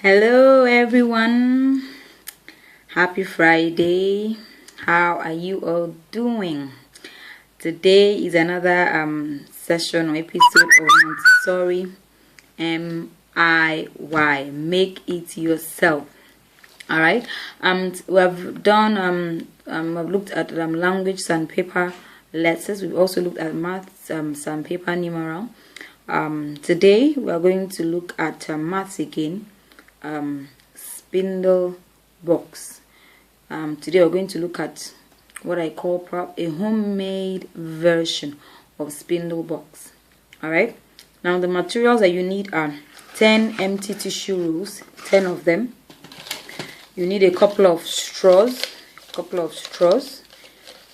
Hello everyone, happy Friday. How are you all doing? Today is another session or episode of Montessori MIY, make it yourself. All right, we have done we've looked at language sandpaper letters. We've also looked at maths sandpaper numeral. Today we are going to look at maths again. Spindle box. Today we're going to look at what I call a homemade version of spindle box. Alright, now the materials that you need are 10 empty tissue rolls, 10 of them. You need a couple of straws.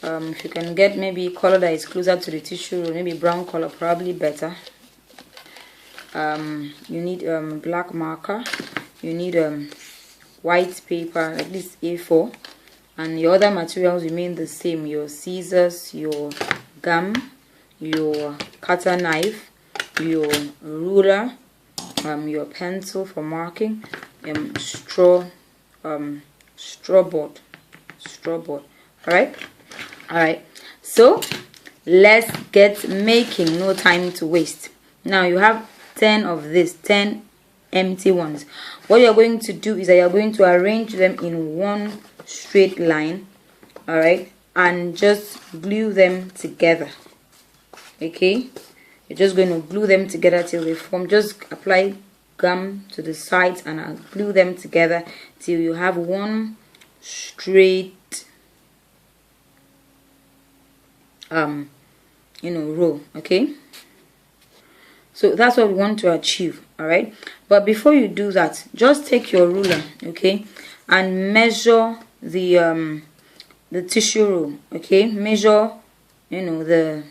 If you can get maybe color that is closer to the tissue roll, maybe brown color, probably better. You need black marker. You need white paper, like this A4, and your other materials remain the same: your scissors, your gum, your cutter knife, your ruler, your pencil for marking, straw board. All right. So let's get making. No time to waste. Now you have 10 of this, 10 empty ones. What you're going to do is that you're going to arrange them in one straight line, all right, and just glue them together. Okay, you're just going to glue them together till they form. Just apply gum to the sides and glue them together till you have one straight row. Okay, so that's what we want to achieve. All right, but before you do that, just take your ruler, okay, and measure the tissue roll. Okay, measure the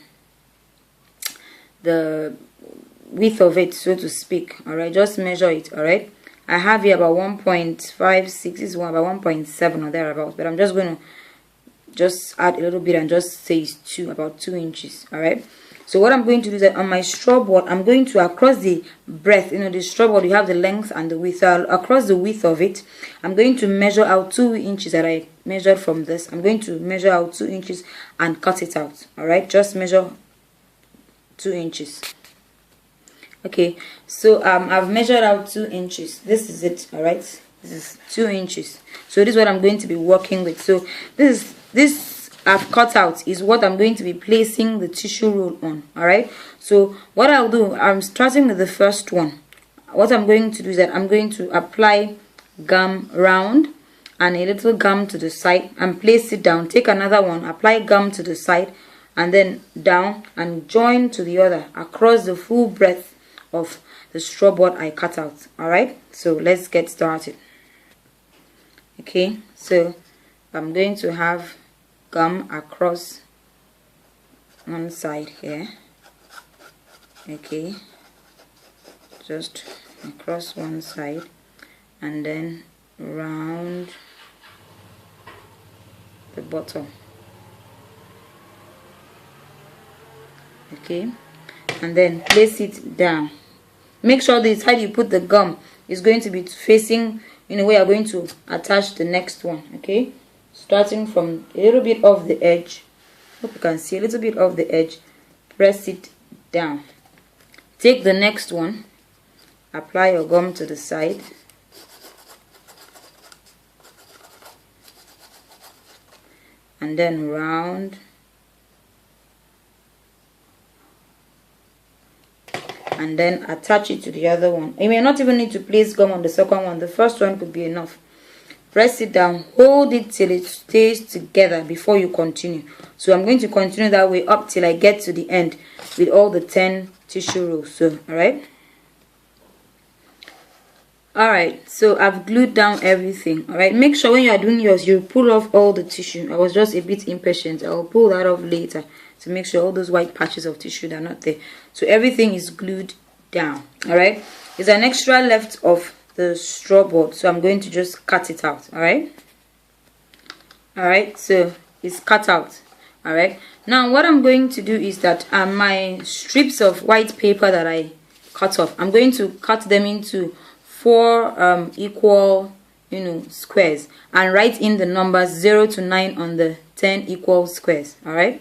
width of it, so to speak. All right, just measure it. All right, I have here about 1.56. This is about 1.7 or thereabouts, but I'm just going to add a little bit and just say it's about 2 inches. All right. So what I'm going to do is that on my straw board, I'm going to, across the breadth, the straw board, you have the length and the width. So across the width of it, I'm going to measure out 2 inches that I measured from this. I'm going to measure out 2 inches and cut it out. All right, just measure 2 inches. Okay, so I've measured out 2 inches. This is it. All right, this is 2 inches. So this is what I'm going to be working with. So this I've cut out is what I'm going to be placing the tissue roll on. All right, so what I'll do, I'm starting with the first one. What I'm going to do is that I'm going to apply gum round and a little gum to the side and place it down. Take another one, apply gum to the side and then down and join to the other across the full breadth of the straw board I cut out. All right, so let's get started. Okay, so I'm going to have gum across one side here. Okay, just across one side and then round the bottom. Okay, and then place it down. Make sure the side you put the gum is going to be facing where you're going to attach the next one. Okay, starting from a little bit off the edge. Hope you can see a little bit off the edge. Press it down. Take the next one, apply your gum to the side, and then round, and then attach it to the other one. You may not even need to place gum on the second one. The first one could be enough. Press it down, hold it till it stays together before you continue. So I'm going to continue that way up till I get to the end with all the 10 tissue rolls. So all right, so I've glued down everything. All right, make sure when you are doing yours, you pull off all the tissue. I was just a bit impatient. I'll pull that off later to make sure all those white patches of tissue are not there. So everything is glued down. All right, there's an extra left of the straw board, so I'm going to just cut it out. All right, so it's cut out. All right, now what I'm going to do is that my strips of white paper that I cut off, I'm going to cut them into 4 equal, squares, and write in the numbers 0 to 9 on the 10 equal squares. All right.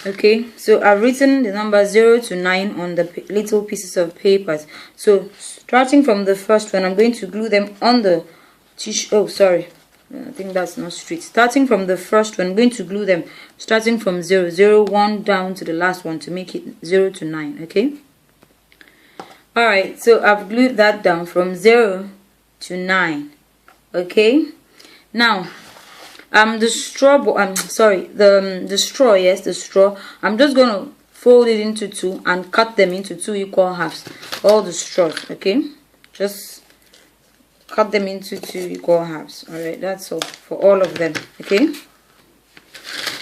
Okay, so I've written the number 0 to 9 on the little pieces of papers. So starting from the first one, I'm going to glue them on the tissue. Oh, sorry, I think that's not straight. Starting from the first one, I'm going to glue them starting from 0, 0, 1 down to the last one to make it 0 to 9. Okay. Alright, so I've glued that down from 0 to 9. Okay. Now, the straw, the straw, yes, the straw. I'm just going to fold it into 2 and cut them into 2 equal halves. All the straws, okay? Just cut them into 2 equal halves. Alright, that's all for all of them, okay?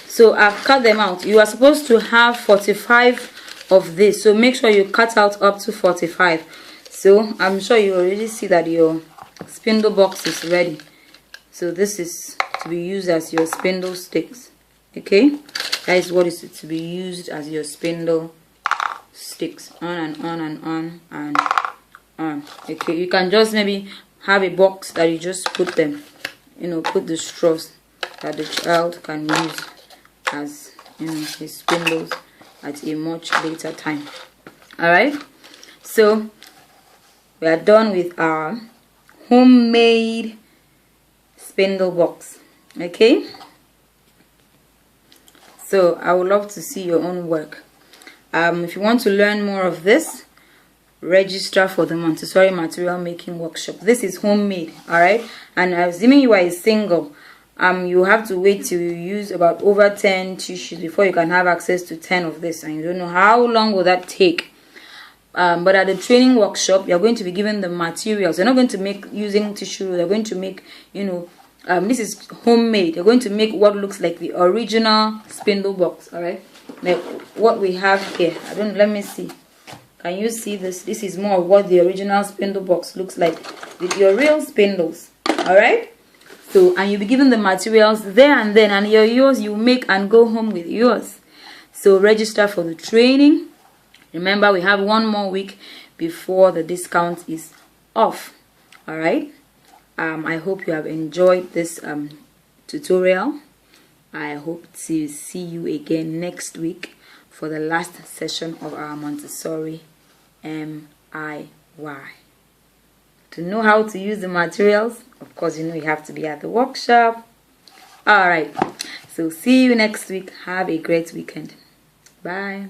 So I've cut them out. You are supposed to have 45 of this, so make sure you cut out up to 45. So I'm sure you already see that your spindle box is ready. So this is to be used as your spindle sticks. Okay, that is what is to be used as your spindle sticks. On and on and on and on. Okay, you can just maybe have a box that you just put them, put the straws that the child can use as his spindles at a much later time. Alright, so we are done with our homemade spindle box. Okay, so I would love to see your own work. If you want to learn more of this, register for the Montessori material making workshop. This is homemade, alright, and assuming you are a single, you have to wait till you use about over 10 tissues before you can have access to 10 of this, and you don't know how long will that take. But at the training workshop, you're going to be given the materials. You're not going to make using tissue. You're going to make, this is homemade. You're going to make what looks like the original spindle box. All right, like what we have here. Let me see. Can you see this? This is more of what the original spindle box looks like with your real spindles. All right. So, and you'll be given the materials there and then, and yours, you make and go home with yours. So register for the training. Remember, we have 1 more week before the discount is off. All right. I hope you have enjoyed this tutorial. I hope to see you again next week for the last session of our Montessori MIY. To know how to use the materials, of course, you have to be at the workshop. All right. So see you next week. Have a great weekend. Bye.